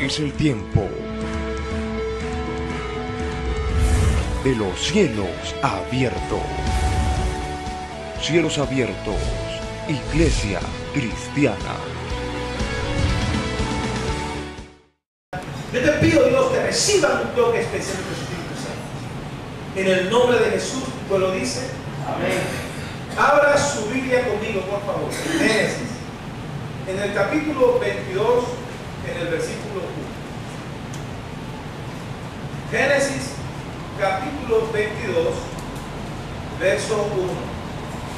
Es el tiempo de los cielos abiertos. Cielos abiertos, Iglesia Cristiana. Yo te pido, Dios, que reciban un toque especial de tu Espíritu Santo. En el nombre de Jesús, pues lo dice. Amén. Abra su Biblia conmigo, por favor. En Génesis. En el capítulo 22, en el versículo 1. Génesis, capítulo 22, verso 1.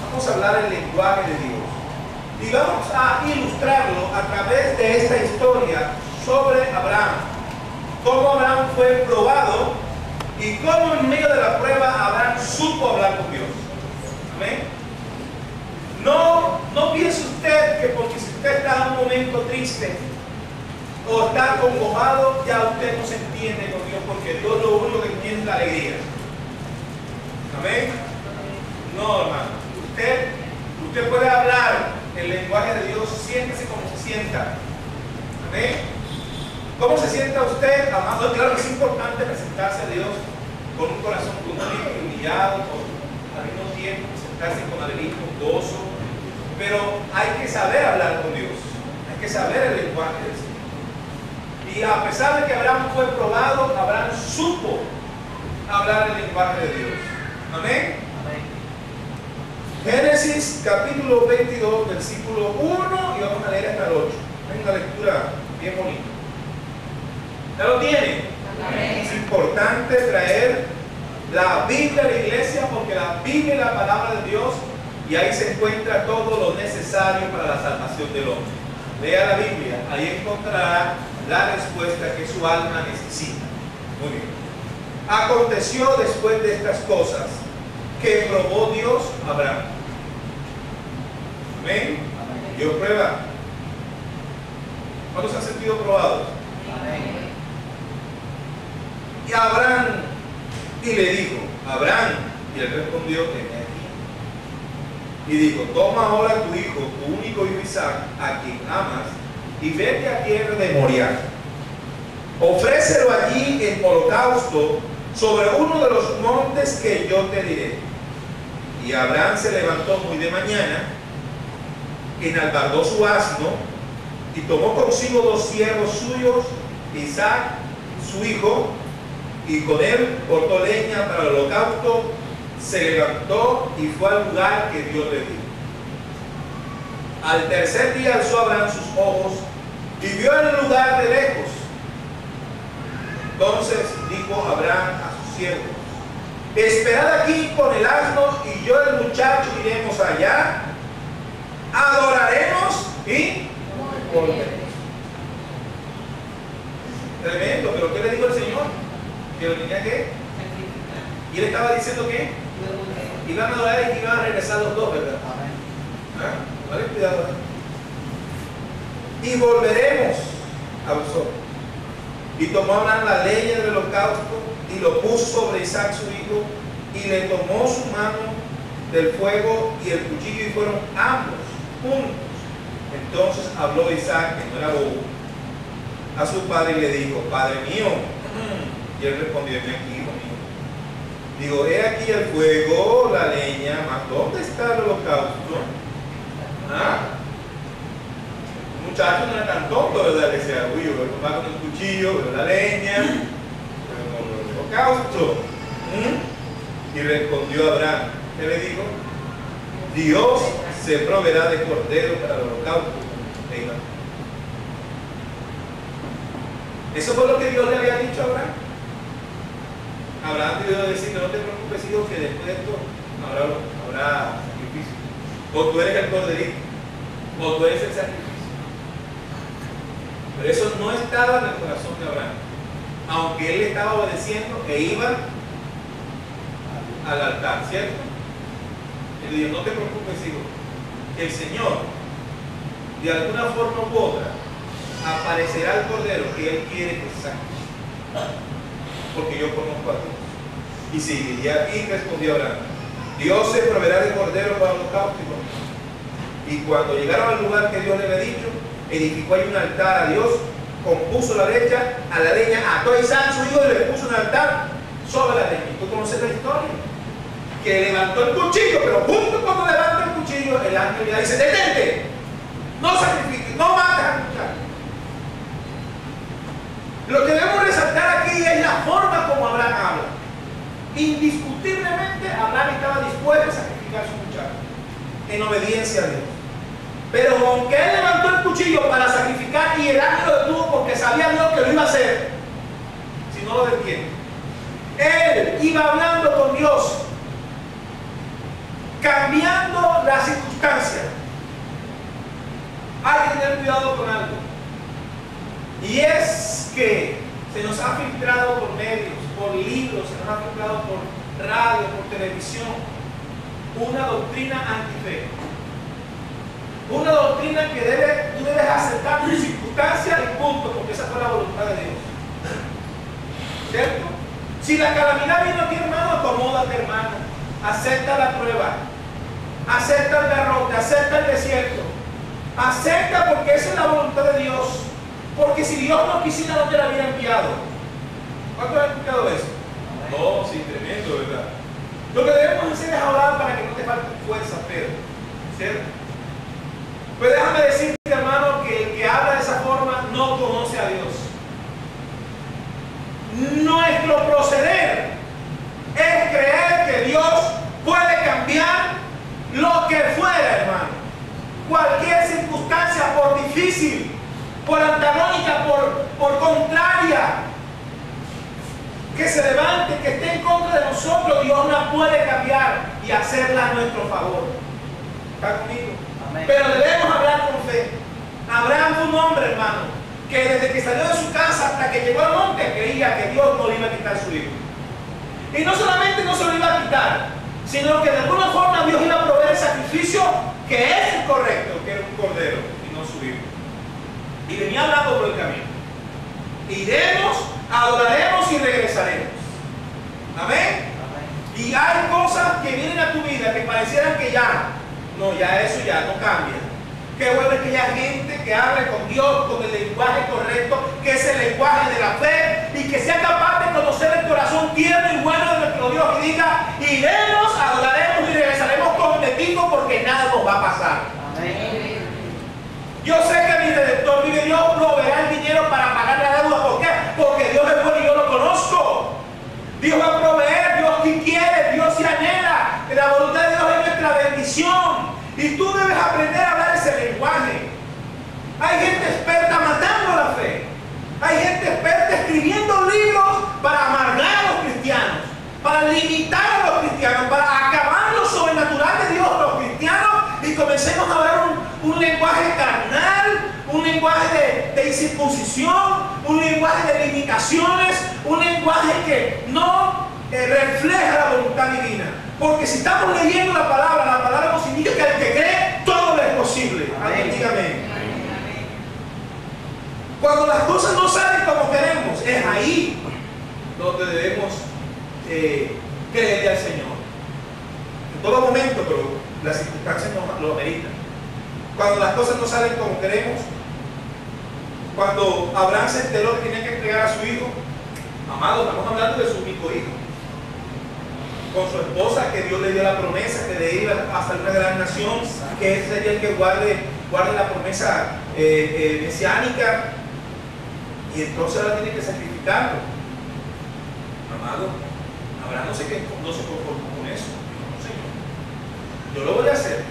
Vamos a hablar el lenguaje de Dios. Y vamos a ilustrarlo a través de esta historia sobre Abraham. Cómo Abraham fue probado y cómo en medio de la prueba Abraham supo hablar con Dios. Amén. No piense usted que porque si usted está en un momento triste o está acongojado, ya usted no se entiende con Dios, porque Dios lo único que tiene es la alegría. Amén. No, hermano. Usted puede hablar el lenguaje de Dios, siéntese como se sienta. Amén. ¿Cómo se sienta usted, amado? Claro que es importante presentarse a Dios con un corazón contrito y humillado, al mismo tiempo presentarse con alegría, con gozo, pero hay que saber hablar con Dios, hay que saber el lenguaje del Señor. Y a pesar de que Abraham fue probado, Abraham supo hablar el lenguaje de Dios. Amén. Génesis capítulo 22, versículo 1, y vamos a leer hasta el 8. Es una lectura bien bonita. ¿Ya lo tienen? Amén. Es importante traer la Biblia a la iglesia, porque la Biblia es la palabra de Dios y ahí se encuentra todo lo necesario para la salvación del hombre. Lea la Biblia, ahí encontrará la respuesta que su alma necesita. Muy bien. Aconteció después de estas cosas que probó Dios a Abraham. Amén. Dios prueba. ¿Cuántos se han sentido probados? Amén. Y Abraham, y le dijo, Abraham, y él respondió, heme aquí. Y dijo, toma ahora tu hijo, tu único hijo Isaac, a quien amas, y vete a tierra de Moriah. Ofrécelo allí en holocausto sobre uno de los montes que yo te diré. Y Abraham se levantó muy de mañana, enalbardó su asno, y tomó consigo 2 siervos suyos, Isaac, su hijo, y con él cortó leña para el holocausto, se levantó y fue al lugar que Dios le dijo. Al tercer día alzó Abraham sus ojos y vio en el lugar de lejos. Entonces dijo Abraham a sus siervos, esperad aquí con el asno, y yo y el muchacho iremos allá, adoraremos y volveremos. Tremendo, pero ¿qué le dijo el Señor? Que lo tenía que, y él estaba diciendo que iban a adorar y iban a regresar los dos, ¿verdad? ¿Ah? Vale, cuidado. Y volveremos a vosotros. Y tomó Abraham la leña del holocausto y lo puso sobre Isaac su hijo, y le tomó su mano del fuego y el cuchillo, y fueron ambos juntos. Entonces habló Isaac, que no era bobo, a su padre y le dijo, Padre mío. Y él respondió, ven aquí, hijo mío. Digo, he aquí el fuego, la leña, mas ¿dónde está el holocausto? ¿Ah? El muchacho no era tan tonto, ¿verdad? Le decía, uy, yo va con el cuchillo, veo la leña, pero con el holocausto. Y respondió Abraham, ¿qué le dijo? Dios se proveerá de cordero para el holocausto. Eso fue lo que Dios le había dicho a Abraham. Abraham debió decirle, no te preocupes, hijo, que después de esto habrá sacrificio. O tú eres el corderito, o tú eres el sacrificio. Pero eso no estaba en el corazón de Abraham. Aunque él estaba obedeciendo e iba al altar, ¿cierto? Él le dijo, no te preocupes, hijo, que el Señor, de alguna forma u otra, aparecerá el cordero que él quiere que se saque, porque yo conozco a Dios. Y seguiría, y respondió Abraham, Dios se proveerá de cordero para los cautivos. Y cuando llegaron al lugar que Dios le había dicho, edificó ahí un altar a Dios compuso la leña, ató a Isaac su hijo y le puso un altar sobre la leña. ¿Tú conoces la historia? Que levantó el cuchillo, pero justo cuando levanta el cuchillo, el ángel le dice: detente, no sacrifiques, no mates al muchacho. Lo que debemos resaltar aquí es la forma como Abraham habla. Indiscutiblemente Abraham estaba dispuesto a sacrificar a su muchacho en obediencia a Dios. Pero aunque él levantó el cuchillo para sacrificar y el ángel lo detuvo porque sabía Dios que lo iba a hacer, si no lo detiene, él iba hablando con Dios, cambiando las circunstancias. Hay que tener cuidado con algo, y es que se nos ha filtrado por medios, por libros, se nos ha filtrado por radio, por televisión, una doctrina antife. Una doctrina que tú debes aceptar tus circunstancias y punto, porque esa fue la voluntad de Dios. ¿Cierto? Si la calamidad vino aquí, hermano, acomódate, hermano. Acepta la prueba. Acepta el garrote, acepta el desierto. Acepta, porque esa es la voluntad de Dios. Porque si Dios no quisiera, no te la hubiera enviado. ¿Cuántos han escuchado eso? No, sí, tremendo, ¿verdad? Lo que debemos hacer es orar para que no te falte fuerza, Pedro. ¿Cierto? Pues déjame decirte, hermano, que el que habla de esa forma no conoce a Dios. Nuestro proceder es creer que Dios puede cambiar lo que fuera, hermano. Cualquier circunstancia, por difícil, por antagónica, por contraria, que se levante, que esté en contra de nosotros, Dios la puede cambiar y hacerla a nuestro favor. ¿Está conmigo? Amén. Pero debemos hablar con fe. Abraham fue un hombre, hermano, que desde que salió de su casa hasta que llegó al monte creía que Dios no le iba a quitar su hijo. Y no solamente no se lo iba a quitar, sino que de alguna forma Dios iba a proveer el sacrificio que es el correcto, que era un cordero y no su hijo. Y venía hablando por el camino. Iremos, adoraremos y regresaremos. Amén. Y hay cosas que vienen a tu vida que parecieran que ya eso ya no cambia. Qué bueno es que haya gente que hable con Dios con el lenguaje correcto, que es el lenguaje de la fe, y que sea capaz de conocer el corazón tierno y bueno de nuestro Dios, y diga: iremos, adoraremos y regresaremos contigo, porque nada nos va a pasar. Amén. Yo sé que mi Redentor vive, Dios proveerá el dinero para pagar la deuda. ¿Por qué? Porque Dios es bueno y yo lo conozco. Dios va a proveer, Dios sí quiere, Dios sí anhela. La voluntad de Dios es nuestra bendición. Y tú debes aprender a hablar ese lenguaje. Hay gente experta matando la fe. Hay gente experta escribiendo libros para amargar a los cristianos, para limitar a los cristianos, para acabar lo sobrenatural de Dios a los cristianos, y comencemos a hablar un lenguaje carnal, un lenguaje de incircuncisión, un lenguaje de limitaciones, un lenguaje que no refleja la voluntad divina. Porque si estamos leyendo la palabra nos indica que al que cree todo le es posible. Amén. Dígame. Cuando las cosas no salen como queremos, es ahí donde debemos creerle al Señor. En todo momento, pero las circunstancias no lo ameritan. Cuando las cosas no salen como queremos, cuando Abraham se enteró que tenía que entregar a su hijo, amado, estamos hablando de su único hijo, con su esposa, que Dios le dio la promesa que de ir hasta una gran nación, que ese sería el que guarde la promesa mesiánica, y entonces ahora tiene que sacrificarlo. Amado, Abraham no se conformó con eso. No, Señor, yo lo voy a hacer,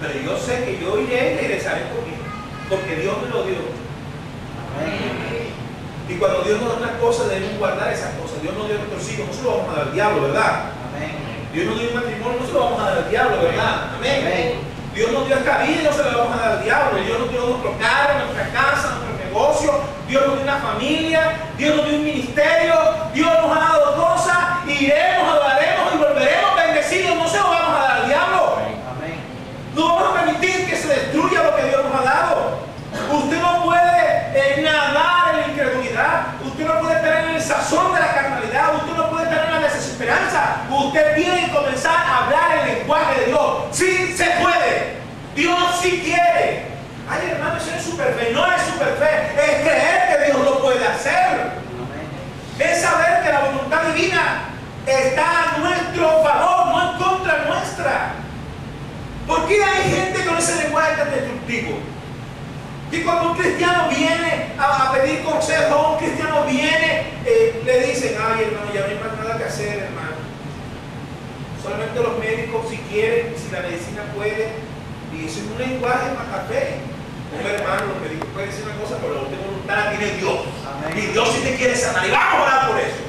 pero yo sé que yo iré y regresaré conmigo, porque Dios me lo dio. Amén. Y cuando Dios nos da unas cosas, debemos guardar esas cosas. Dios nos dio nuestros hijos, no se lo vamos a dar al diablo, ¿verdad? Amén. Dios nos dio un matrimonio, no se lo vamos a dar al diablo, ¿verdad? Amén. Amén. Dios nos dio esta vida y no se lo vamos a dar al diablo. Dios nos dio nuestro carro, nuestra casa, nuestro negocio. Dios nos dio una familia, Dios nos dio un ministerio, Dios nos ha dado cosas. Iremos, adoraremos y volveremos bendecidos. No se lo vamos a dar al diablo. Amén. No vamos a permitir que se destruya lo que Dios nos ha dado. Usted no puede nadar en la incredulidad. Usted no puede estar en el sazón de la carnalidad. Usted no puede estar en la desesperanza. Usted tiene que comenzar a hablar el lenguaje de Dios. Sí se puede. Dios sí quiere. Ay, hermano, eso es super fe. No es super fe. Es creer carácter destructivo. Y cuando un cristiano viene a pedir consejo, un cristiano viene, le dicen, ay hermano, ya no hay más nada que hacer, hermano. Solamente los médicos si quieren, si la medicina puede, y eso es un lenguaje macabeo. Un hermano, los médicos pueden decir una cosa, pero la última voluntad la tiene Dios. Amén. Y Dios sí te quiere sanar, y vamos a orar por eso.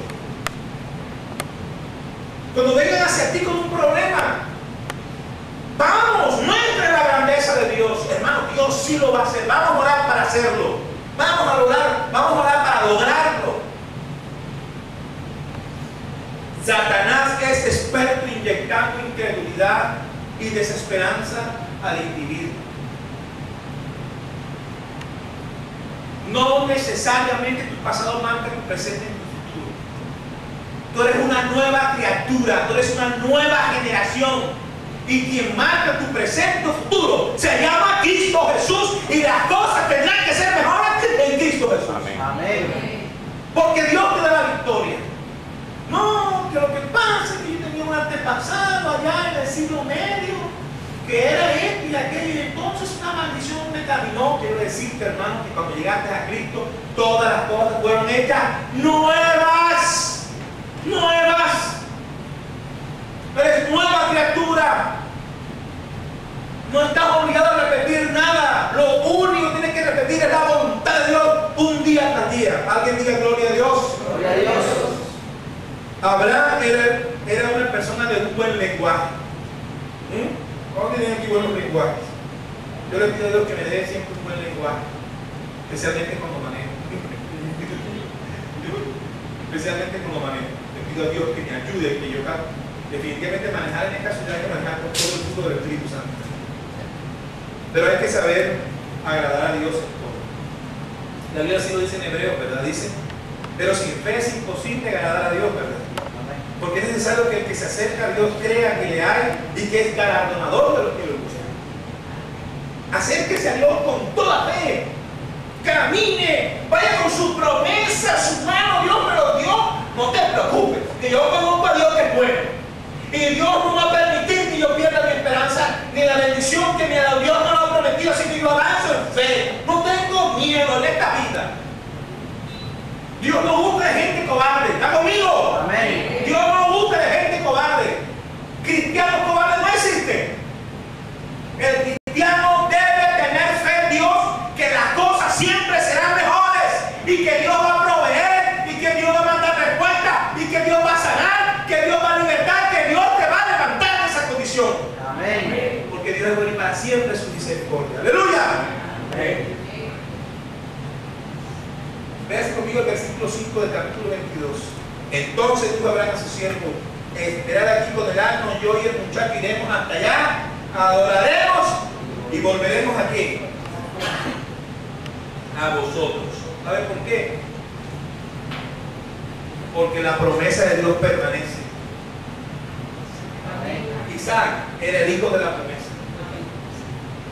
Cuando vengan hacia ti con un problema, vamos, no entre en la grandeza de Dios, hermano, Dios sí lo va a hacer. Vamos a orar para hacerlo. Vamos a orar para lograrlo. Satanás es experto inyectando incredulidad y desesperanza al individuo. No necesariamente tu pasado marca tu presente y tu futuro. Tú eres una nueva criatura, tú eres una nueva generación. Y quien marca tu presente y tu futuro se llama Cristo Jesús, y las cosas tendrán que ser mejores en Cristo Jesús. Amén. Amén. Porque Dios te da la victoria. No, que lo que pasa es que yo tenía un antepasado allá en el siglo medio, que era esto y aquello, y entonces una maldición me caminó. Quiero decirte, hermano, que cuando llegaste a Cristo, todas las cosas fueron hechas nuevas. Nuevas. Eres nueva criatura. No estás obligado a repetir nada. Lo único que tienes que repetir es la voluntad de Dios un día tras día. Alguien diga gloria a Dios. Gloria a Dios. Abraham era una persona de un buen lenguaje. ¿Cómo tienen aquí buenos lenguajes? Yo le pido a Dios que me dé siempre un buen lenguaje, especialmente cuando manejo. Especialmente cuando manejo. Le pido a Dios que me ayude, que yo definitivamente manejar en esta ciudad, que manejar con todo el fruto del Espíritu Santo. Pero hay que saber agradar a Dios en todo. La Biblia así lo dice en Hebreos, ¿verdad? Dice, pero sin fe es imposible agradar a Dios, ¿verdad? Porque es necesario que el que se acerca a Dios crea que le hay y que es galardonador de los que lo buscan. Acérquese a Dios con toda fe. Camine, vaya con sus promesas, su mano. Dios me lo dio. No te preocupes, que yo conozco a Dios que es bueno. Y Dios no va a permitir que yo pierda mi esperanza, ni la bendición que me ha dado. Dios no lo ha prometido, así que yo avanzo en fe. No tengo miedo en esta vida. Dios no busca de gente cobarde. ¿Está conmigo? Amén. Dios no busca de gente cobarde. Cristianos cobardes no existen. El cristiano debe tener fe en Dios, que las cosas siempre serán mejores, y que Dios va a proveer, y que Dios va a mandar respuesta, y que Dios va a sanar, que Dios va a libertar, que Dios te va a levantar de esa condición. Amén. Porque Dios es bueno y para siempre su misericordia. ¡Aleluya! Amén. Veas conmigo el versículo 5 del capítulo 22. Entonces dijo Abraham a su siervo: esperad aquí con el asno, yo y el muchacho iremos hasta allá, adoraremos y volveremos aquí a vosotros. ¿Sabe por qué? Porque la promesa de Dios permanece. Isaac era el hijo de la promesa.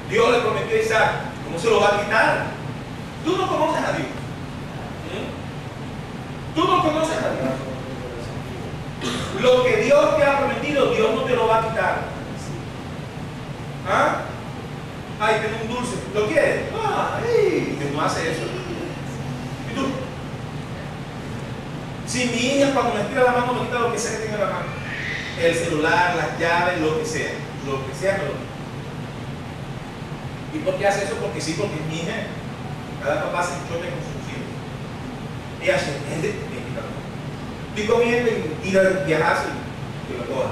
Dios le prometió a Isaac. ¿Cómo se lo va a quitar? Tú no conoces a Dios. Tú no conoces a Dios. Lo que Dios te ha prometido, Dios no te lo va a quitar. ¿Ah? Ay, tengo un dulce. ¿Lo quieres? Ay, que no hace eso. ¿Y tú? Si mi hija cuando me estira la mano me quita lo que sea que tenga en la mano, el celular, las llaves, lo que sea me lo quita. ¿Y por qué hace eso? Porque sí, porque mi hija, cada papá se choque con sus hijos. Ella se entiende, me quita. Estoy comiendo y ir a viajar y que lo coja.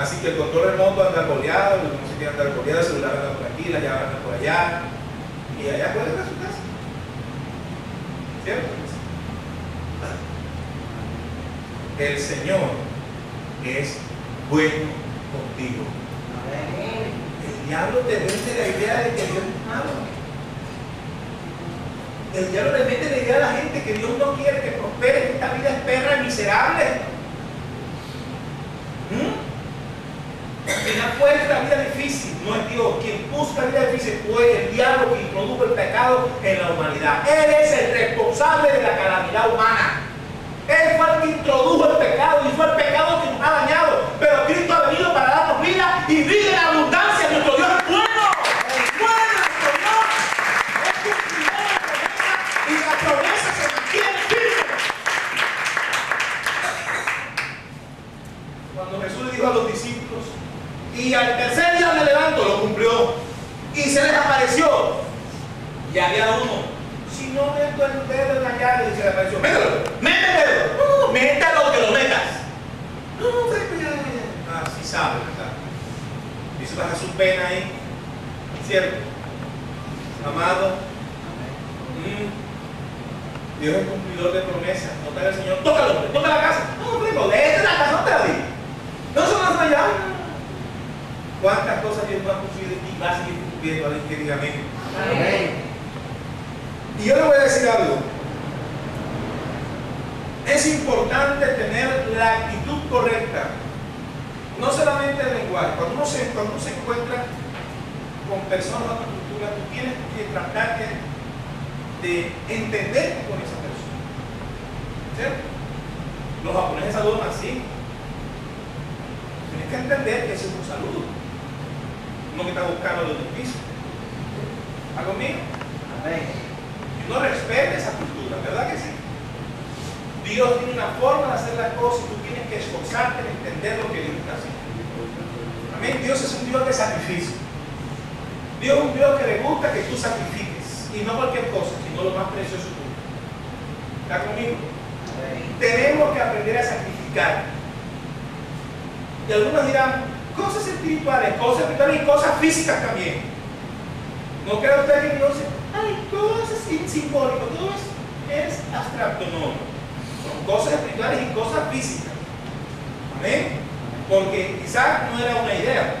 Así que el control remoto anda boleado, no se quiere andar boleado, el celular anda por aquí, la llave anda por allá, y allá puede ir a su casa. ¿Cierto? El Señor es bueno contigo. El diablo te vende la idea de que Dios es malo. El diablo le mete la idea a la gente que Dios no quiere que prospere, que esta vida es perra y miserable. Quien ha puesto la vida difícil no es Dios. Quien busca la vida difícil fue el diablo que introdujo el pecado en la humanidad. Él es el responsable de la calamidad humana. Él fue el que introdujo el pecado y fue el pecado que nos ha dañado. Pero Cristo ha venido para darnos vida y vida en abundancia. Nuestro Dios es bueno. uno, si no meto el dedo en la llave, dice la canción, mételo, mételo, mételo que lo metas. Así sabe, ¿verdad? Y eso baja su pena ahí, ¿cierto? Amado, Dios es cumplidor de promesas. No te haga el Señor, tócalo, toca la casa. No, primo, déjate la casa, no te la di. No son las allá. ¿Cuántas cosas Dios no ha cumplido y va a seguir cumpliendo? Alguien que diga amén. Amén. Y yo le voy a decir algo. Es importante tener la actitud correcta. No solamente el lenguaje. Cuando uno se encuentra con personas de otra cultura, tú tienes que tratar de entenderte con esa persona. ¿Cierto? Los japoneses saludan así. Tienes que entender que ese es un saludo. Uno que está buscando los piso. ¿Está conmigo? Amén. Y uno respeta esa cultura, ¿verdad que sí? Dios tiene una forma de hacer las cosas y tú tienes que esforzarte en entender lo que Dios está haciendo. Amén. Dios es un Dios de sacrificio. Dios es un Dios que le gusta que tú sacrifiques. Y no cualquier cosa, sino lo más precioso tuyo. ¿Está conmigo? Amén. Tenemos que aprender a sacrificar. Y algunos dirán, cosas espirituales y cosas físicas también. ¿No cree usted que Dios dice, ay, todo eso es simbólico, todo es abstracto? No. Son cosas espirituales y cosas físicas. Amén. Porque quizás no era una idea,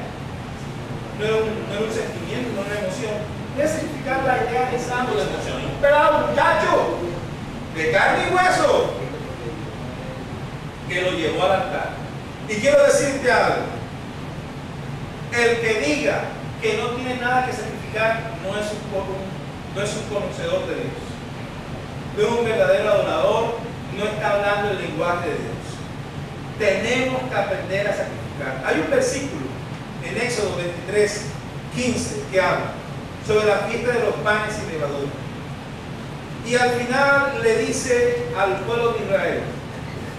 no era un sentimiento, no era una emoción. Voy a significar la idea de santo de emoción. Un pelado, muchacho, de carne y hueso, que lo llevó al altar. Y quiero decirte algo. El que diga que no tiene nada que sacrificar no es un conocedor de Dios. No es un verdadero adorador, no está hablando el lenguaje de Dios. Tenemos que aprender a sacrificar. Hay un versículo en Éxodo 23, 15 que habla sobre la fiesta de los panes sin levadura. Y al final le dice al pueblo de Israel,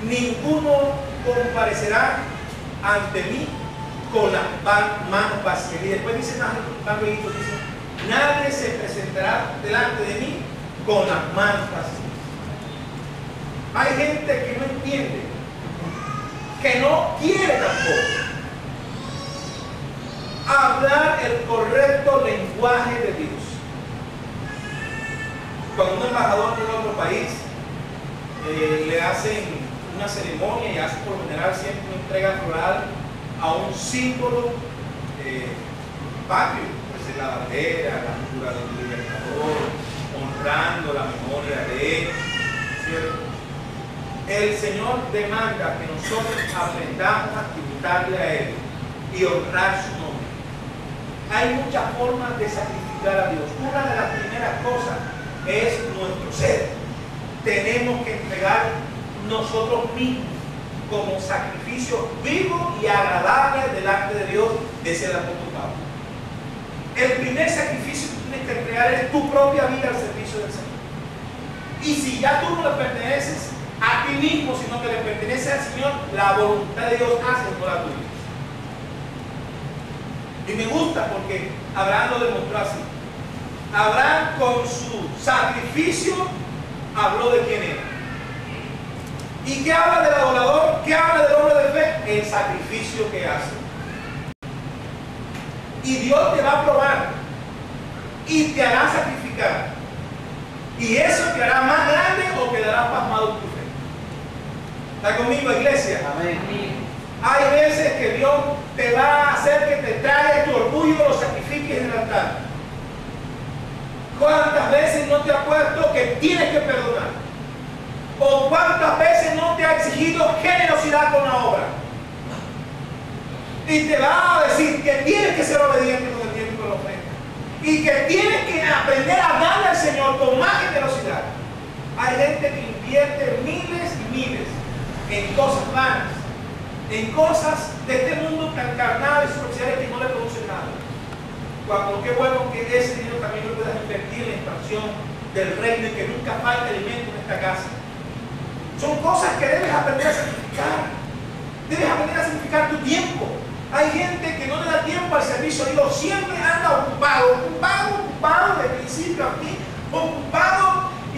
ninguno comparecerá ante mí con las manos vacías. Y después dice más luego, dice, nadie se presentará delante de mí con las manos vacías. Hay gente que no entiende, que no quiere tampoco hablar el correcto lenguaje de Dios. Cuando un embajador llega a otro país, le hacen una ceremonia y hace por lo general siempre una entrega floral a un símbolo patrio, pues la bandera, la figura del libertador, honrando la memoria de él, ¿cierto? El Señor demanda que nosotros aprendamos a tributarle a Él y honrar su nombre. Hay muchas formas de sacrificar a Dios. Una de las primeras cosas es nuestro ser. Tenemos que entregar nosotros mismos como sacrificio vivo y agradable delante de Dios, decía el apóstol Pablo. El primer sacrificio que tienes que entregar es tu propia vida al servicio del Señor. Y si ya tú no le perteneces a ti mismo, sino que le pertenece al Señor, la voluntad de Dios hace por la tuya. Y me gusta porque Abraham lo demostró así. Abraham con su sacrificio habló de quién era. ¿Y qué habla del adorador? ¿Qué habla del hombre de fe? El sacrificio que hace. Y Dios te va a probar y te hará sacrificar. Y eso te hará más grande o quedarás pasmado en tu fe. ¿Está conmigo, iglesia? Amén. Hay veces que Dios te va a hacer que te traigas tu orgullo y lo sacrifiques en el altar. ¿Cuántas veces no te ha puesto que tienes que perdonar? ¿O cuántas veces no te ha exigido generosidad con la obra? Y te va a decir que tienes que ser obediente con el tiempo y con la ofrenda. Y que tienes que aprender a darle al Señor con más generosidad. Hay gente que invierte miles y miles en cosas vanas, en cosas de este mundo tan carnal y superficiales que no le producen nada. Cuando qué bueno que ese dinero también lo puedas invertir en la expansión del reino y que nunca falte alimento en esta casa. Son cosas que debes aprender a sacrificar. Debes aprender a sacrificar tu tiempo. Hay gente que no le da tiempo al servicio de Dios, siempre anda ocupado de principio a fin, ocupado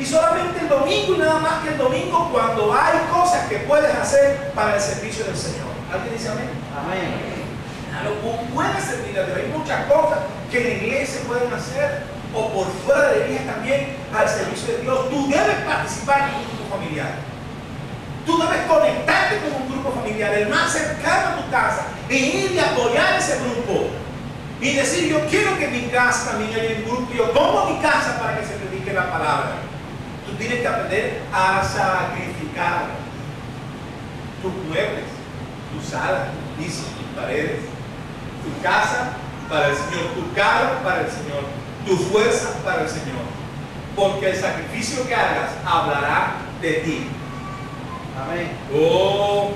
y solamente el domingo y nada más que el domingo cuando hay cosas que puedes hacer para el servicio del Señor. ¿Alguien dice amén? Amén. Puedes servir a Dios. Hay muchas cosas que en la iglesia pueden hacer o por fuera de la iglesia también al servicio de Dios. Tú debes participar en un grupo familiar. Tú debes conectarte con un grupo familiar, el más cercano a tu casa, e ir y apoyar ese grupo. Y decir, yo quiero que en mi casa también haya un grupo, yo pongo mi casa para que se predique la palabra. Tú tienes que aprender a sacrificar tus muebles, tu sala, tu piso, tus paredes, tu casa para el Señor, tu carro para el Señor, tu fuerza para el Señor. Porque el sacrificio que hagas hablará de ti. Amén. Oh,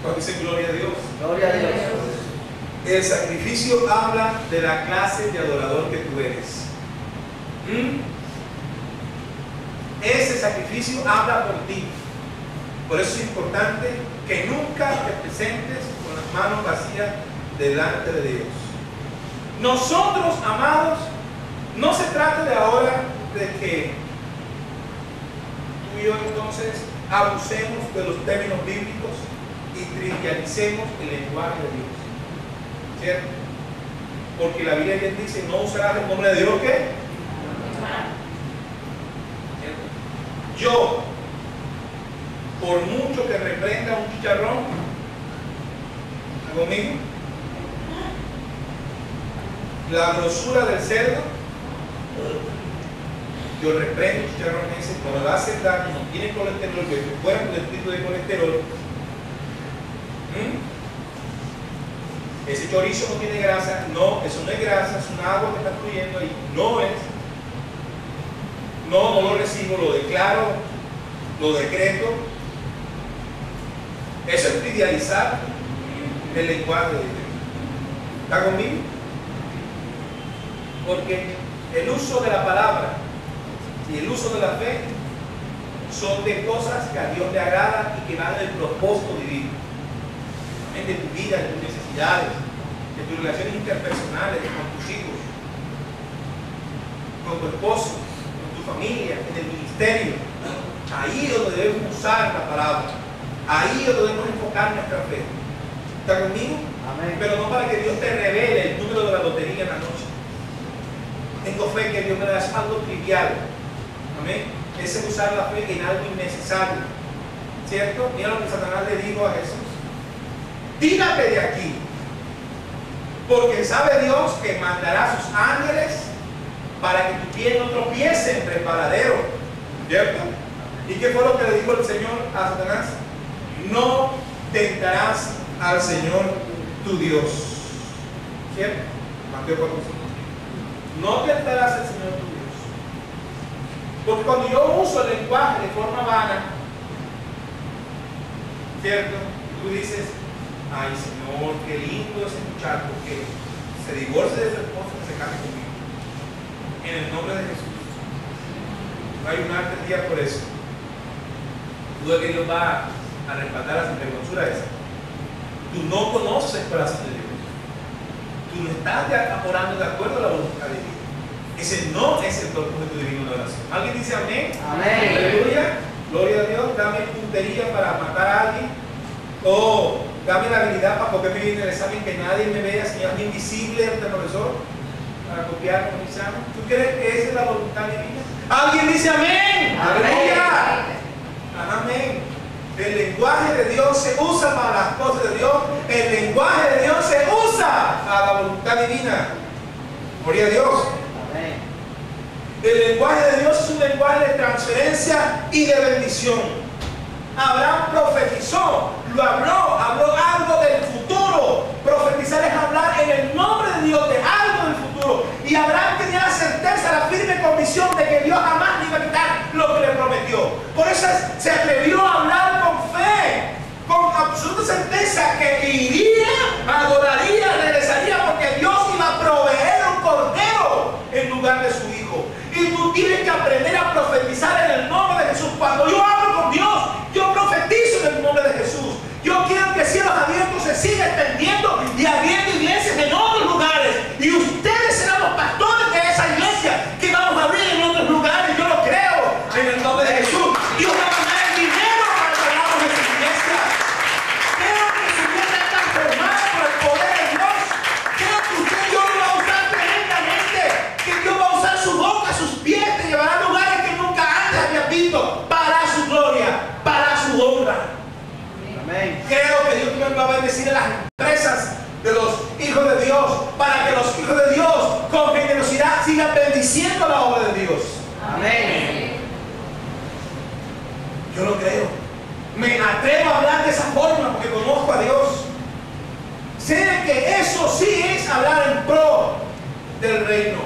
cuando dicen gloria a Dios. Gloria a Dios. El sacrificio habla de la clase de adorador que tú eres. Ese sacrificio habla por ti. Por eso es importante que nunca te presentes con las manos vacías delante de Dios. Nosotros, amados, no se trata de ahora de que tú y yo entonces abusemos de los términos bíblicos y trivialicemos el lenguaje de Dios. ¿Cierto? Porque la Biblia bien dice, no usarás el nombre de Dios, ¿qué? ¿Cierto? Yo, por mucho que reprenda un chicharrón, ¿está conmigo? La grosura del cerdo, yo reprendo el chicharrón ese, cuando va a hacer daño, no tiene colesterol, que fuera con el tipo de colesterol. Ese chorizo no tiene grasa, no, eso no es grasa, es un agua que está fluyendo ahí, no es. No lo recibo, lo declaro, lo decreto. Eso es trivializar el lenguaje de Dios. ¿Está conmigo? Porque el uso de la palabra y el uso de la fe son de cosas que a Dios le agradan y que van del propósito divino. De tu vida, de tus necesidades, de tus relaciones interpersonales con tus hijos, con tu esposo, con tu familia, en el ministerio. Ahí es donde debemos usar la palabra. Ahí es donde debemos enfocar nuestra fe. ¿Está conmigo? Amén. Pero no para que Dios te revele el número de la lotería en la noche. Tengo fe que Dios me da algo trivial. Amén. Ese es usar la fe en algo innecesario. ¿Cierto? Mira lo que Satanás le dijo a Jesús. Tírate de aquí, porque sabe Dios que mandará a sus ángeles para que tu pie no tropiece en resbaladero. ¿Cierto? ¿Y qué fue lo que le dijo el Señor a Satanás? No tentarás al Señor tu Dios. ¿Cierto? Mateo 4:5. No tentarás al Señor tu Dios. Porque cuando yo uso el lenguaje de forma vana, ¿cierto? Tú dices, ay Señor, qué lindo ese muchacho que se divorcie de su esposa y se case conmigo. En el nombre de Jesús. Va a ayunarte el día por eso. Tú ves que Dios va a respaldar la sinvergonzura esa. Tú no conoces el corazón de Dios. Tú no estás orando de acuerdo a la voluntad de Dios. Ese no es el propósito divino de oración. ¿Alguien dice amén? Amén. Aleluya. Gloria a Dios. Dame puntería para matar a alguien. O dame la habilidad para copiar mi vida en el examen, que nadie me vea, señal invisible ante el profesor, para copiar con mi examen. ¿Tú crees que esa es la voluntad divina? ¿Alguien dice amén? ¡Aleluya! Amén. El lenguaje de Dios se usa para las cosas de Dios. El lenguaje de Dios se usa para la voluntad divina. Gloria a Dios. Amén. El lenguaje de Dios es un lenguaje de transferencia y de bendición. Abraham profetizó, habló algo del futuro. Profetizar es hablar en el nombre de Dios de algo del futuro. Y Abraham tenía la certeza, la firme convicción de que Dios jamás le iba a quitar lo que le prometió. Por eso se atrevió a hablar con fe, con absoluta certeza que iría, adoraría, regresaría, porque Dios iba a proveer un cordero en lugar de su hijo. Y tú tienes que aprender a profetizar en el nombre de Jesús. Cuando yo hablo con Dios, yo profetizo en el nombre de Jesús. Yo quiero que cielos abiertos se siga extendiendo y abriendo iglesias en otros lugares. Y ustedes serán los pastores de esa iglesia que vamos a abrir en otros lugares. Yo repito, para su gloria, para su honra. Amén. Creo que Dios también va a bendecir a las empresas de los hijos de Dios, para que los hijos de Dios con generosidad sigan bendiciendo la obra de Dios. Amén. Yo lo creo. Me atrevo a hablar de esa forma porque conozco a Dios. Sé que eso sí es hablar en pro del reino.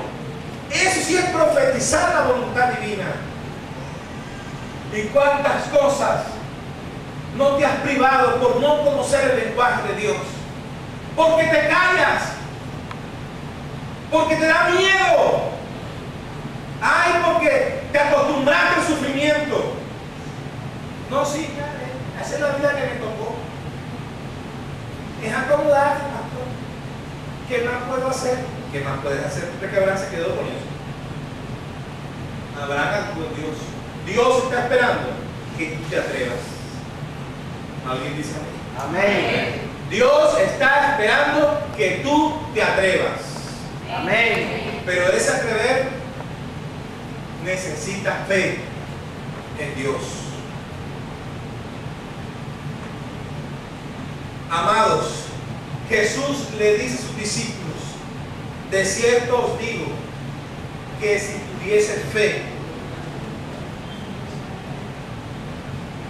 Eso sí es profetizar la voluntad divina. ¿Y cuántas cosas no te has privado por no conocer el lenguaje de Dios? Porque te callas, porque te da miedo, ay, porque te acostumbraste al sufrimiento. No, sí, esa es la vida que me tocó. Es acomodarte, pastor. ¿Qué más puedo hacer? ¿Qué más puedes hacer? ¿Usted que Abraham se quedó con eso? Abraham actuó en Dios. Dios está esperando que tú te atrevas. ¿Alguien dice amén? Amén. Dios está esperando que tú te atrevas. Amén. Pero ese atrever necesita fe en Dios. Amados, Jesús le dice a sus discípulos: de cierto os digo que si tuviese fe,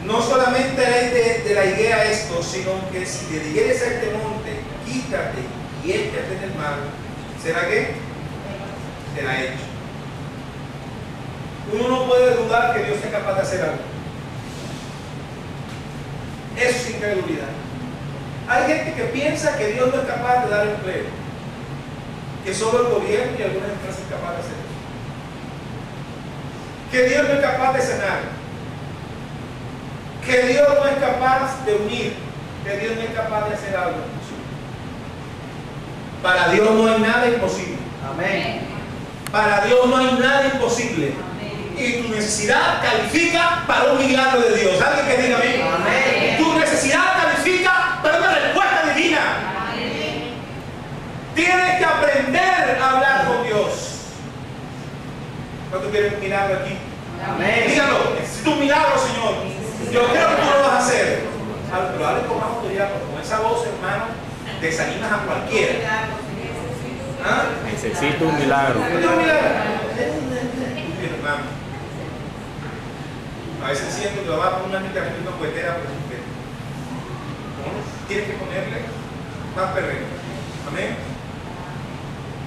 no solamente haréis de la higuera esto, sino que si le dijeres a este monte, quítate y échate en el mar, ¿será qué? Será hecho. Uno no puede dudar que Dios sea capaz de hacer algo. Eso es incredulidad. Hay gente que piensa que Dios no es capaz de dar empleo, que solo el gobierno y algunas empresas son capaces de hacer eso, que Dios no es capaz de sanar, que Dios no es capaz de unir, que Dios no es capaz de hacer algo imposible. Para Dios no hay nada imposible. Amén. Para Dios no hay nada imposible. Y tu necesidad califica para un milagro de Dios. ¿Alguien que diga amén? Amén. Tu necesidad califica para una respuesta divina. Tienes que aprender a hablar con Dios. ¿Cuánto quieren un milagro aquí? Amén. Díganlo, necesito un milagro, Señor. Yo creo que tú lo vas a hacer. Pero hable con más autoridad, porque con esa voz, hermano, desanimas a cualquiera. ¿Ah? Necesito un milagro. ¿Necesito un milagro? Hermano, a veces siento que va a poner una mitad cuetera, pero tienes que ponerle más perreo. Amén.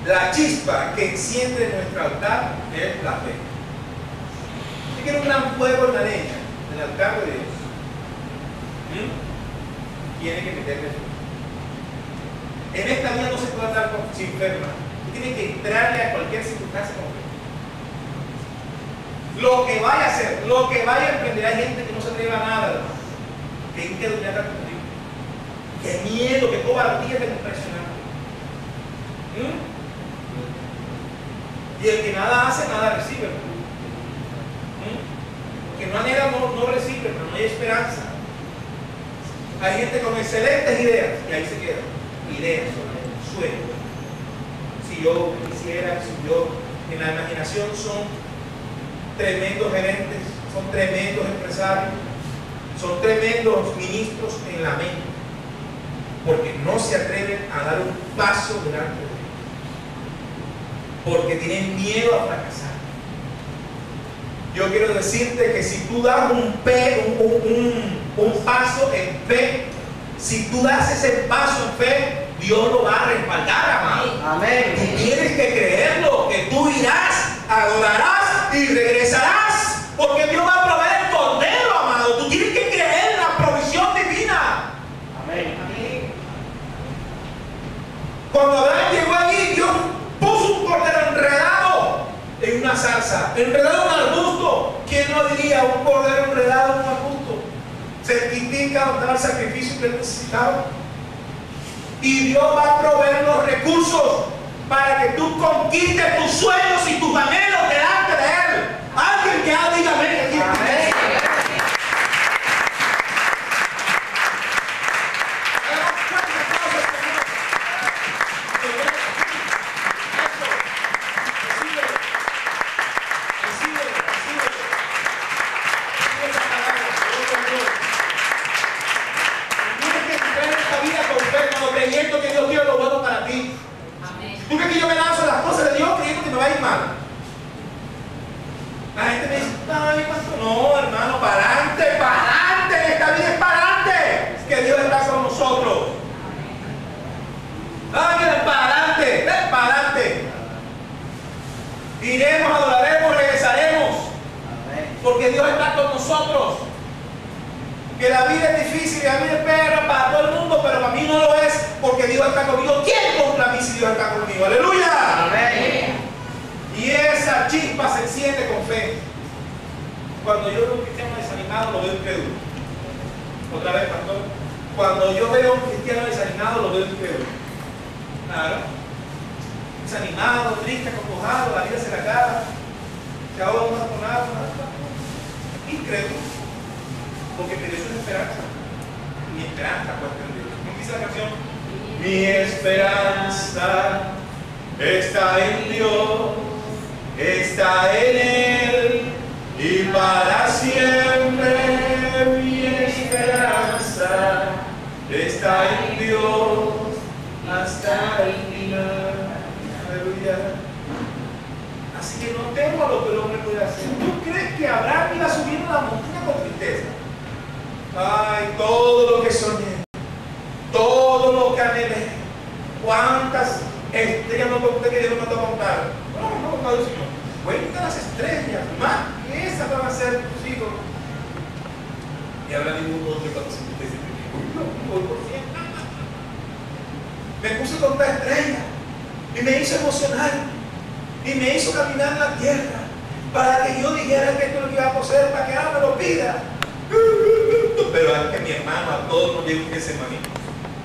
La chispa que enciende nuestro altar es la fe. Si quiere un gran fuego en la leña del altar de Dios, tiene que meterle fe. En esta vida no se puede andar sin fe, hermano. Tiene que entrarle a cualquier circunstancia con fe. Lo que vaya a hacer, lo que vaya a emprender, hay gente que no se atreve a nada, hermano. Que incredulidad tan contigo. Qué miedo, qué cobardía tan impresionante. Y el que nada hace, nada recibe. Que no anhela, no recibe, pero no hay esperanza. Hay gente con excelentes ideas y ahí se queda. Ideas, sueños. Si yo quisiera, si yo, en la imaginación son tremendos gerentes, son tremendos empresarios, son tremendos ministros en la mente, porque no se atreven a dar un paso delante de Dios, porque tienen miedo a fracasar. Yo quiero decirte que si tú das un paso en fe, si tú das ese paso en fe, Dios lo va a respaldar, amado. Amén. Tú tienes que creerlo, que tú irás, adorarás y regresarás, porque Dios va a proveer el cordero, amado. Tú tienes que creer en la provisión divina. Amén. Cuando Abraham llegó allí, Dios puso un cordero enredado en una zarza, enredado en un arbusto. ¿Quién no diría un cordero enredado en un arbusto? Cerquitica donde estaba el sacrificio que él necesitaba. Y Dios va a proveer los recursos para que tú conquistes tus sueños y tus anhelos delante de Él. Alguien que diga amén. Amén. nosotros. Que la vida es difícil y la vida es perra para todo el mundo, pero para mí no lo es, porque Dios está conmigo. ¿Quién contra mí si Dios está conmigo? ¡Aleluya! Amén. Y esa chispa se enciende con fe. Cuando yo veo un cristiano desanimado, lo veo incrédulo. Otra vez, pastor. Cuando yo veo un cristiano desanimado, lo veo incrédulo. Claro. Desanimado, triste, acongojado, la vida se le acaba. Se ahoga más con nada. Incrédulo. Porque perdió su esperanza. Mi esperanza puesta en Dios. ¿Cómo dice la canción? Mi esperanza está en Dios, está en Él, y para siempre mi esperanza está en Dios hasta el final. Aleluya. Así que no temo a lo que el hombre puede hacer. ¿Tú crees que Abraham iba subiendo la montaña con tristeza? Ay, todo lo que soñé, todo lo que anhelé, cuántas estrellas no conté que Dios me mandó a contar. No contado el Señor. Cuenta las estrellas, más que esas van a ser tus hijos. Y ahora digo 2 de 437. Me puse a contar estrellas y me hizo emocionar y me hizo caminar en la tierra para que yo dijera que esto es lo que iba a poseer, para que ahora me lo pida. Pero es que mi hermano, a todos nos llega un Getsemaní.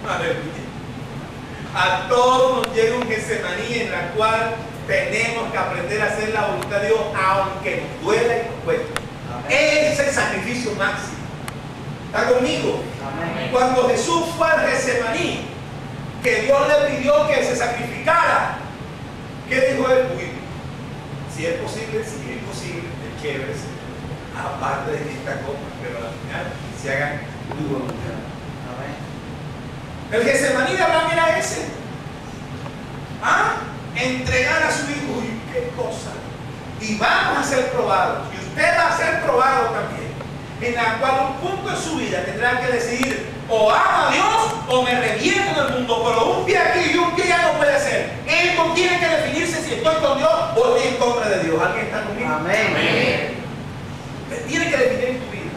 Aleluya. A todos nos llega un Getsemaní en la cual tenemos que aprender a hacer la voluntad de Dios, aunque nos duela y nos cueste. Ese es el sacrificio máximo. ¿Está conmigo? Amén. Cuando Jesús fue al Getsemaní, que Dios le pidió que se sacrificara, ¿qué dijo él? Uy, si es posible, si es imposible, es chévere, aparte de que esta copa, pero al final se haga tu voluntad. Amén. El Getsemaní de Abraham era ese. Entregar a su hijo. Uy, qué cosa. Y vamos a ser probados. Y usted va a ser probado también. En la cual un punto en su vida tendrá que decidir: o amo a Dios o me reviento en el mundo. Pero un pie aquí y un pie ya no puede ser. Él tiene que definirse si estoy con Dios o estoy en contra de Dios. ¿Alguien está conmigo? Amén. Usted tiene que definir en tu vida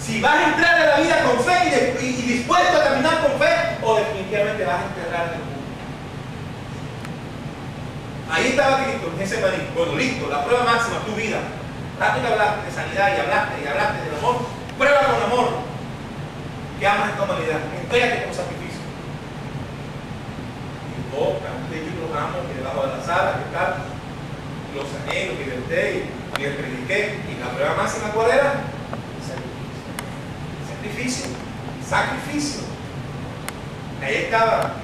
si vas a entrar en la vida con fe y dispuesto a caminar con fe, o definitivamente vas a enterrar en el mundo. Ahí estaba Cristo en Getsemaní. Bueno, listo, la prueba máxima, tu vida. Tanto que hablaste de sanidad y hablaste del amor. Prueba con amor que amas esta humanidad. Entrégate como sacrificio. Y yo canté, yo los amo, que debajo de la sala, que tal, los sané, los liberté y les prediqué. Y la prueba máxima, ¿cuál era? Sacrificio. Ahí estaba.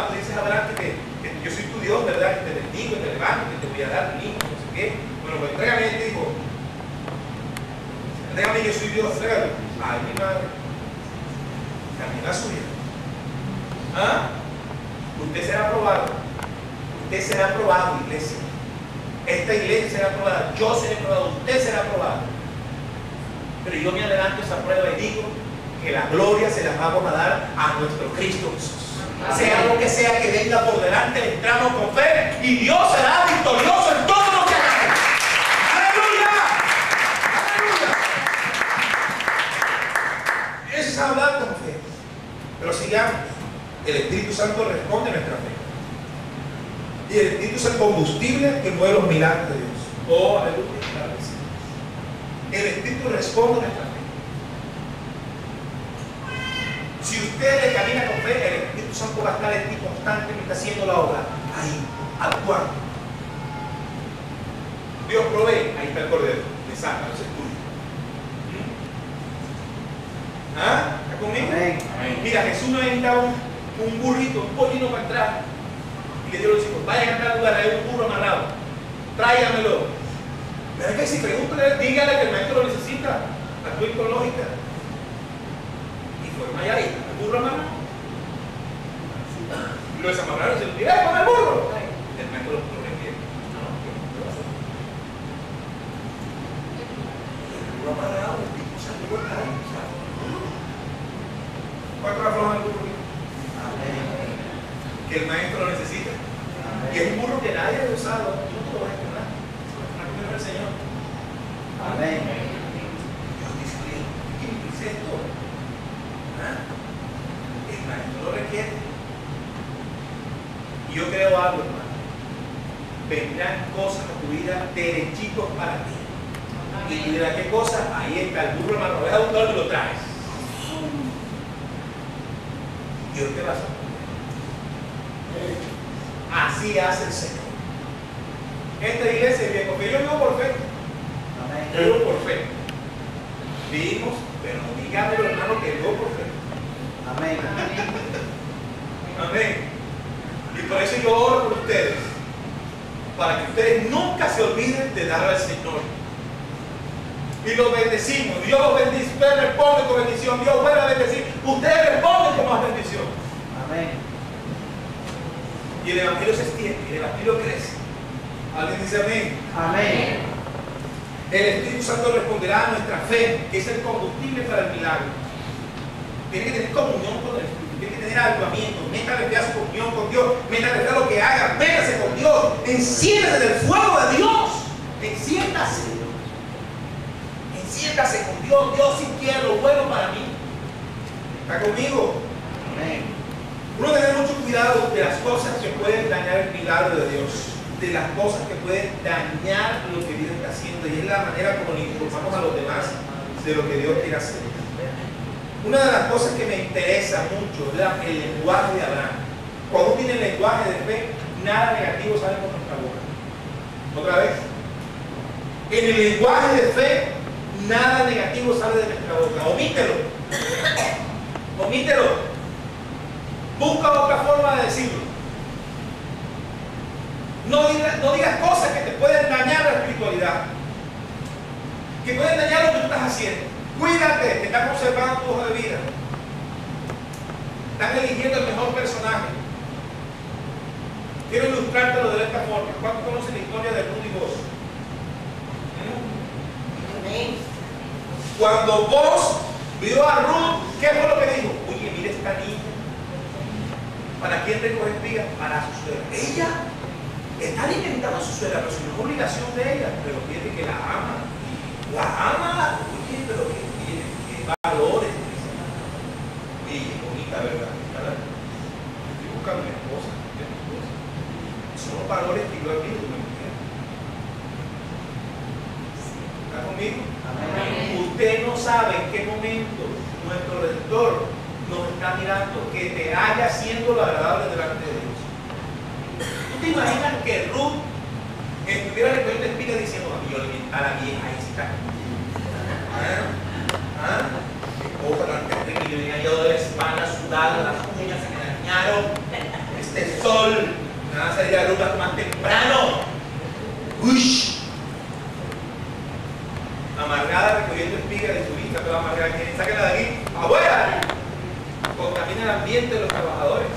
Tú dices, Abraham, que yo soy tu Dios, ¿verdad? Que te bendigo, que te levanto, que te voy a dar un hijo, no sé qué. Bueno, pues entrégame, te dijo. Entrégame, yo soy Dios, entrégalo. Ay, mi madre. Camina su vida. Usted será aprobado. Usted será aprobado, iglesia. Esta iglesia será aprobada. Yo seré aprobado. Usted será aprobado. Pero yo me adelanto a esa prueba y digo que la gloria se la vamos a dar a nuestro Cristo Jesús. Sea lo que sea que venga por delante, le entramos con fe y Dios será victorioso en todo lo que hagamos. ¡Aleluya! ¡Aleluya! Eso es hablar con fe. Pero sigamos. El Espíritu Santo responde a nuestra fe. Y el Espíritu es el combustible que mueve los milagros de Dios. Oh, aleluya. El Espíritu responde a nuestra fe. Si usted le camina con fe, el Espíritu Santo va a estar en ti constantemente haciendo la obra. Ahí, actuando. Dios provee, ahí está el cordero. Le saca, no se escucha. ¿Está conmigo? Amén. Mira, Jesús no necesitaba un burrito, un pollino para entrar. Y le dio a los hijos: vayan a entrar al lugar, hay un burro amarrado. Tráiganmelo. Pero es que si pregúntale, dígale que el maestro lo necesita. Actúen con lógica. Y fueron allá ahí, el burro amarrado. Y lo desamarraron y se lo tiraron con el burro. El maestro lo requiere. El burro amarrado, el tipo salió por ahí. ¿Cuánto aflojan el burro? Que el maestro lo necesita. Y es un burro que nadie ha usado. Tú no te lo vas a encontrar. El Señor. Amén. derechitos para ti. Y tú dirás, ¿qué cosa? Ahí está el burro, hermano. Ve a buscarlo y lo traes. Dios te va a hacer. Así hace el Señor. Esta iglesia es bien, porque yo vivo por fe. Yo vivo por fe. Vivimos, pero no digamos, hermano, que vivo por fe. Amén. Amén. Y por eso yo oro por ustedes, para que ustedes nunca se olviden de dar al Señor. Y los bendecimos. Dios los bendice. Ustedes responden con bendición. Dios vuelve a bendecir. Ustedes responden con más bendición. Amén. Y el evangelio se extiende, y el evangelio crece. ¿Alguien dice amén? Amén. El Espíritu Santo responderá a nuestra fe, que es el combustible para el milagro. Tiene que tener comunión con el Espíritu, tiene que tener avivamiento. Métale a su comunión con Dios, métale a lo que haga, métase con Dios, enciéndase del fuego de Dios, enciéndase. Enciéndase con Dios. Dios sí quiere lo bueno para mí. ¿Está conmigo? Amén. Uno debe tener mucho cuidado de las cosas que pueden dañar el milagro de Dios, de las cosas que pueden dañar lo que Dios está haciendo, y es la manera como le informamos a los demás de lo que Dios quiere hacer. Una de las cosas que me interesa mucho es el lenguaje de Abraham. Cuando uno tiene el lenguaje de fe, nada negativo sale por nuestra boca. Otra vez, en el lenguaje de fe, nada negativo sale de nuestra boca. Omítelo. Omítelo. Busca otra forma de decirlo. No digas cosas que te pueden dañar la espiritualidad, que pueden dañar lo que tú estás haciendo. Cuídate, te están conservando tu hoja de vida. Están eligiendo el mejor personaje. Quiero ilustrártelo de esta forma. ¿Cuántos conocen la historia de Ruth y Boaz? Cuando Boaz vio a Ruth, ¿qué fue lo que dijo? Oye, mira esta niña. ¿Para quién recoge espigas? Para su suegra. Ella está alimentando a su suegra, pero si no es obligación de ella, pero fíjate que la ama. La ama. Oye, pero qué valores. Oye, bonita, ¿verdad? Estoy buscando a mi esposa. Son los valores que yo admiro de una mujer. ¿Está conmigo? Amén. Usted no sabe en qué momento nuestro Redentor nos está mirando, que te haya haciendo lo agradable delante de Dios. ¿Tú te imaginas que Ruth estuviera recogiendo espigas diciendo, a mí yo alimentar a la vieja, ahí está? Qué cosa tan terrible, yo venía yo de la espalda sudada, las uñas se me dañaron, este sol, me van a salir a Ruth más temprano. ¡Ush! Amargada recogiendo espigas de su hija, toda amargada, sáquenla de aquí, abuela. Contamina el ambiente de los trabajadores.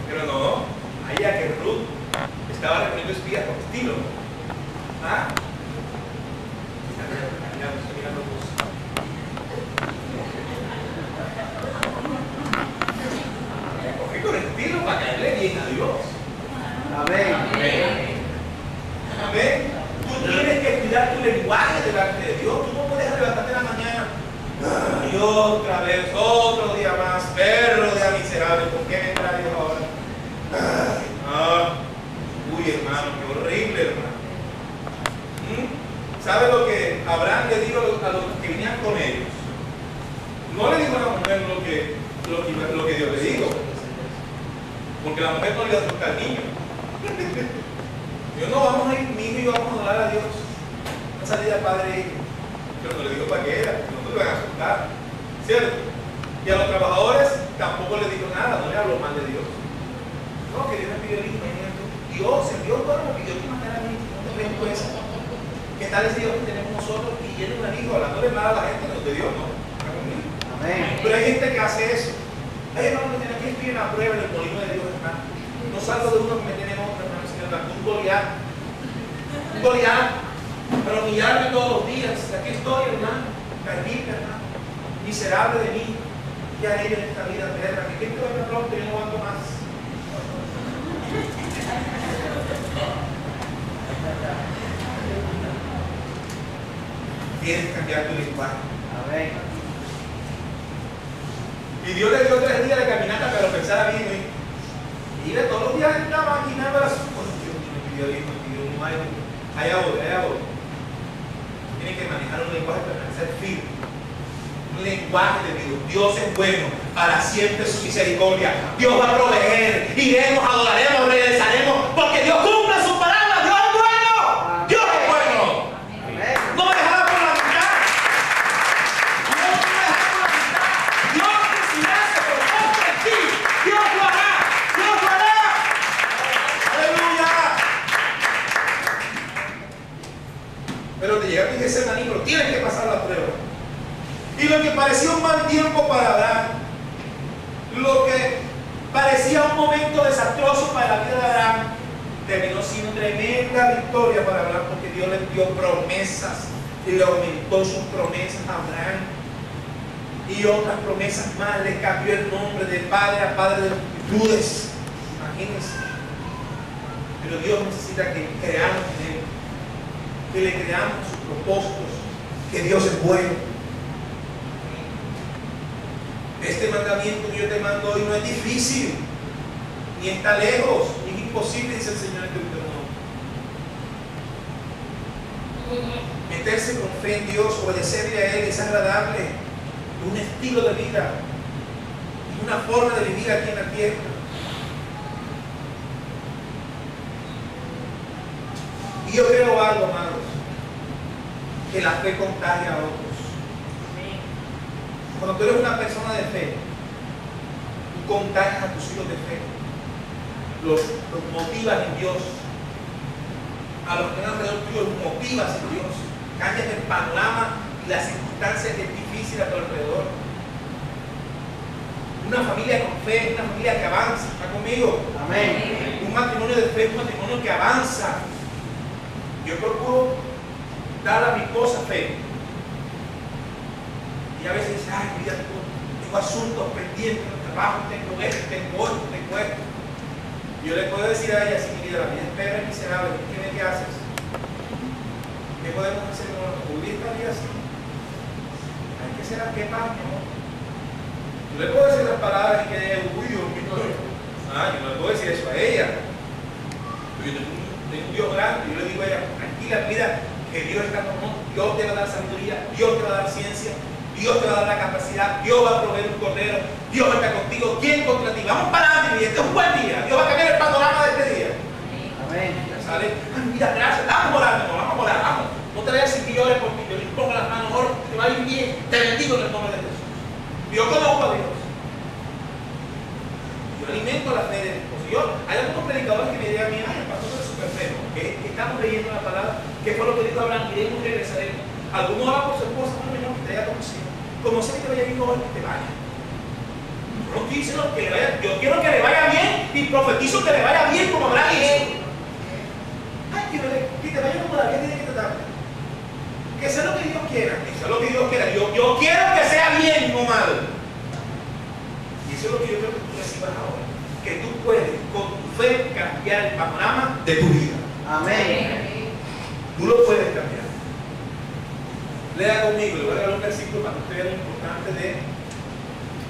Pero no, allá que Ruth estaba recogiendo espigas con estilo. ¿Ah? Cogí con estilo para caerle bien a Dios. Amén. Amén. Tú tienes que cuidar tu lenguaje delante de Dios. Tú no puedes levantarte en la mañana y otra vez, otro día más, perro de miserable. ¿Por qué me trae Dios ahora? Uy, hermano, qué horrible, hermano. ¿Sabe lo que Abraham le dijo a los que venían con ellos? No le dijo a la mujer lo que Dios le dijo, porque la mujer no le iba a soltar al niño. Dios, no, vamos a ir, mi hijo y yo vamos a adorar a Dios. Una salida padre e hijo. Pero no le dijo para qué era, no te lo van a asustar, ¿cierto? Y a los trabajadores tampoco les dijo nada, no le habló mal de Dios. No, que Dios me pidió el hijo, Dios, el Dios bueno me pidió que matara a mi hijo, no te crees pues. ¿Qué tal ese Dios que tenemos nosotros y tiene un hijo hablándole mal a la gente, no de Dios, no? Amén. Pero hay gente que hace eso. Ay, hermano, aquí estoy en la prueba en el molino de Dios, hermano. No salgo de uno que me tiene en otro, hermano, sino un Goliat. Un Goliat. Pero humillarme todos los días. Aquí estoy, hermano. Caída, hermano. Miserable de mí. ¿Qué haré yo en esta vida eterna? Que quién te va a pronto, yo no aguanto más. Tienes que cambiar tu lenguaje. Amén. Y Dios le dio 3 días de caminata, pero pensara bien, y de todos los días en la máquina, Dios me pidió hijo, me pidió un marido. Allá voy. Tienen que manejar un lenguaje para permanecer firme. Un lenguaje de Dios. Dios es bueno, para siempre su misericordia. Dios va a proveer. Iremos, adoraremos, regresaremos, porque Dios cumple su palabra. Dios es bueno. Dios es bueno. No me dejará por la mitad. Dios no me dejará por la mitad. Dios que si nace propuesto en ti, Dios lo hará. Dios lo hará. Aleluya. Pero te llegaste a Getsemaní, pero tienes que pasar la prueba. Y lo que parecía un mal tiempo para Abraham, lo que parecía un momento desastroso para la vida de Abraham, terminó siendo tremenda victoria para Abraham, porque Dios le dio promesas y le aumentó sus promesas a Abraham. Y otras promesas más, le cambió el nombre de padre a padre de multitudes. Imagínense. Pero Dios necesita que creamos en Él, que le creamos sus propósitos, que Dios es bueno. Este mandamiento que yo te mando hoy no es difícil, ni está lejos, ni es imposible, dice el Señor en Deuteronomio. Meterse con fe en Dios, obedecerle a Él es agradable, es un estilo de vida, es una forma de vivir aquí en la tierra. Y yo creo algo, amados, que la fe contagia a otros. Cuando tú eres una persona de fe, tú contagias a tus hijos de fe, los motivas en Dios, a los que están alrededor tuyo los motivas en Dios, cambias el panorama y las circunstancias que es difícil a tu alrededor. Una familia con fe, una familia que avanza, ¿está conmigo? Amén. Un matrimonio de fe, un matrimonio que avanza. Yo procuro dar a mi esposa fe. Y a veces dice, ay, mira, tengo asuntos pendientes en el trabajo, tengo esto, tengo esto. Y yo le puedo decir a ella, si mi vida, la vida es perra y miserable, ¿qué haces? ¿Qué podemos hacer? ¿Vivir esta vida así? Hay que ser a qué paz, mi amor. Yo le puedo decir las palabras y que ella, uy, Dios mío. Yo no le puedo decir eso a ella. Yo tengo un Dios grande, yo le digo a ella, tranquila, mira, que Dios está con nosotros, Dios te va a dar sabiduría, Dios te va a dar ciencia. Dios te va a dar la capacidad, Dios va a proveer un cordero, Dios va a estar contigo. ¿Quién contra ti? Vamos para adelante, este es un buen día. Dios va a cambiar el panorama de este día. Amén. Ya sale, ay, mira, gracias, vamos a orar, vamos. No te vayas sin que llores por ti, yo le pongo las manos, Lord, te va a ir bien, te bendigo en el nombre de Jesús. Yo conozco a Dios. Yo alimento la fe de mi esposo. Hay algunos predicadores que me digan a mí, ay, el pastor es súper feo, que estamos leyendo la palabra, que fue lo que dijo Abraham, iremos y regresaremos. Algunos hablan por su esposa, no, mejor que te haya conocido. Como sé que te vaya bien hoy, que te vaya. No estoy diciendo que le vaya, yo quiero que le vaya bien y profetizo que le vaya bien como Abraham hizo. Ay, que te vaya como la vida tiene que tratarte. Que sea lo que Dios quiera, Yo quiero que sea bien, no mal. Y eso es lo que yo creo que tú recibas ahora. Que tú puedes, con tu fe, cambiar el panorama de tu vida. Amén. Tú lo puedes cambiar. Lea conmigo, le voy a dar un versículo para que usted vea lo importante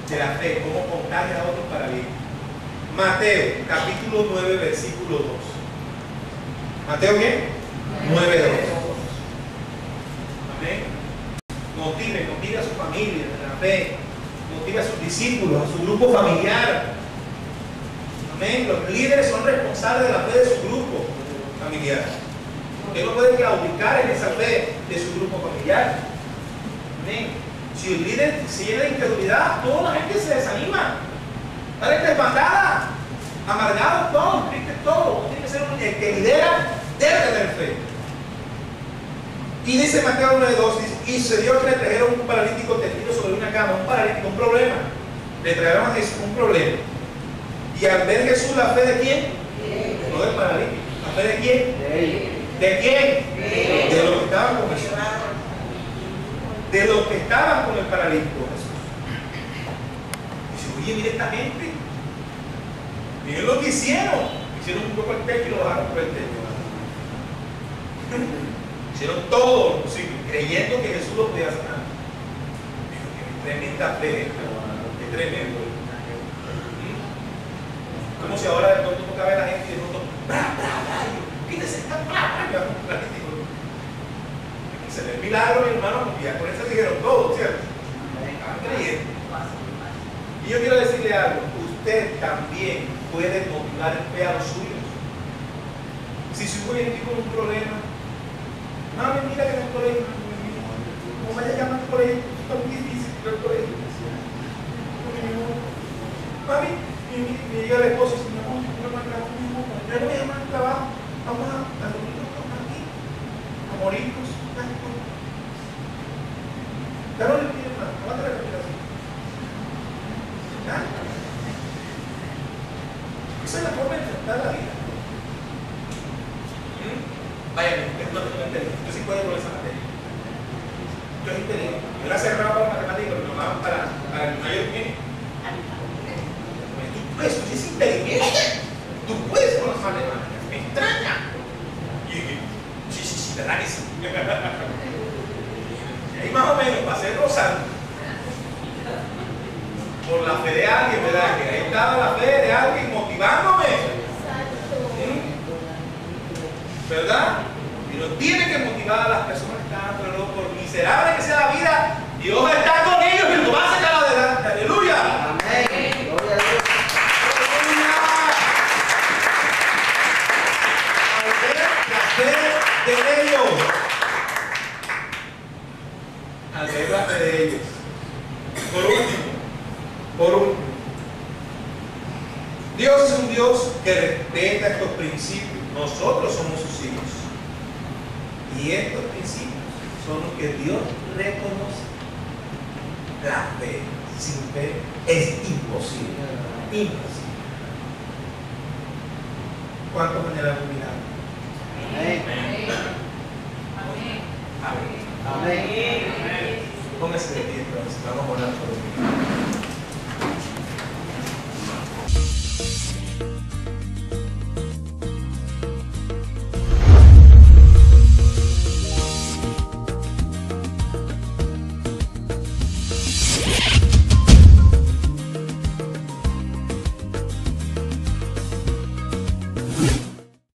de la fe, cómo contagia a otros para bien. Mateo, capítulo 9, versículo 2. ¿Mateo qué? 9, 2. Amén. Motive a su familia en la fe, motive a sus discípulos, a su grupo familiar. Amén. Los líderes son responsables de la fe de su grupo familiar. Usted no puede claudicar en esa fe de su grupo familiar. Amén. Si el líder se llena de incredulidad, toda la gente se desanima. La gente desbandada, amargado, todo, triste todo. Tiene que ser un líder que lidera, debe tener fe. Y dice Mateo 9:2, y se dio que le trajeron un paralítico tendido sobre una cama, un problema. Le trajeron a Jesús un problema. Y al ver Jesús la fe de quién, no del paralítico, la fe de quién, ¿de quién? De los que estaban con Jesús. De los que estaban con el paralítico Jesús. Dice, oye, mira esta gente. Miren lo que hicieron. Hicieron un poco el techo y lo bajaron por el techo. Hicieron todo lo posible, creyendo que Jesús lo podía sanar. Qué tremenda fe, qué tremendo. Como si ahora de pronto toca ver a la gente y de pronto, ¡bra, bra, bra! quítese, se ve el milagro, mi hermano, porque ya con eso dijeron todo, ¿cierto? Estaban creyendo. Y yo quiero decirle algo, usted también puede motivar en fe a los suyos. Si su hijo viene aquí con un problema, mami, mira que no estoy, no vaya a llamar al colegio, está muy difícil ir al colegio. Mami, me llega el esposo y dice, no, no me trabajo, yo no voy a llamar al trabajo, vamos a dormirnos aquí, a morirnos. Claro, le pide más, aguanta la respiración. ¿Ah? Esa es la forma de enfrentar la vida. Vaya, yo sí puedo con esa materia. Yo es inteligente. Yo la cerraba para matemáticas, pero no más para el mayor bien. Tú puedes, tú eres inteligente. Tú puedes con las matemáticas. Me extraña. Y sí, ¿verdad que sí? Y ahí más o menos, para ser rosario, por la fe de alguien, ¿verdad? Que ahí estaba la fe de alguien motivándome. ¿Verdad? Y uno tiene que motivar a las personas que están alrededor, por miserable que sea la vida, Dios está con ellos y lo va a sacar adelante. ¡Aleluya! Amén. Gloria a Dios. Al ver la fe de ellos. Al ver la fe de ellos. Por último, Dios es un Dios que respeta estos principios. Nosotros somos sus hijos. Y estos principios son los que Dios reconoce. La fe sin fe es imposible. Imposible. ¿Cuántos anhelan un milagro? Amén. Amén. Amén. Póngase de pie, entonces. Vamos a orar por el milagro.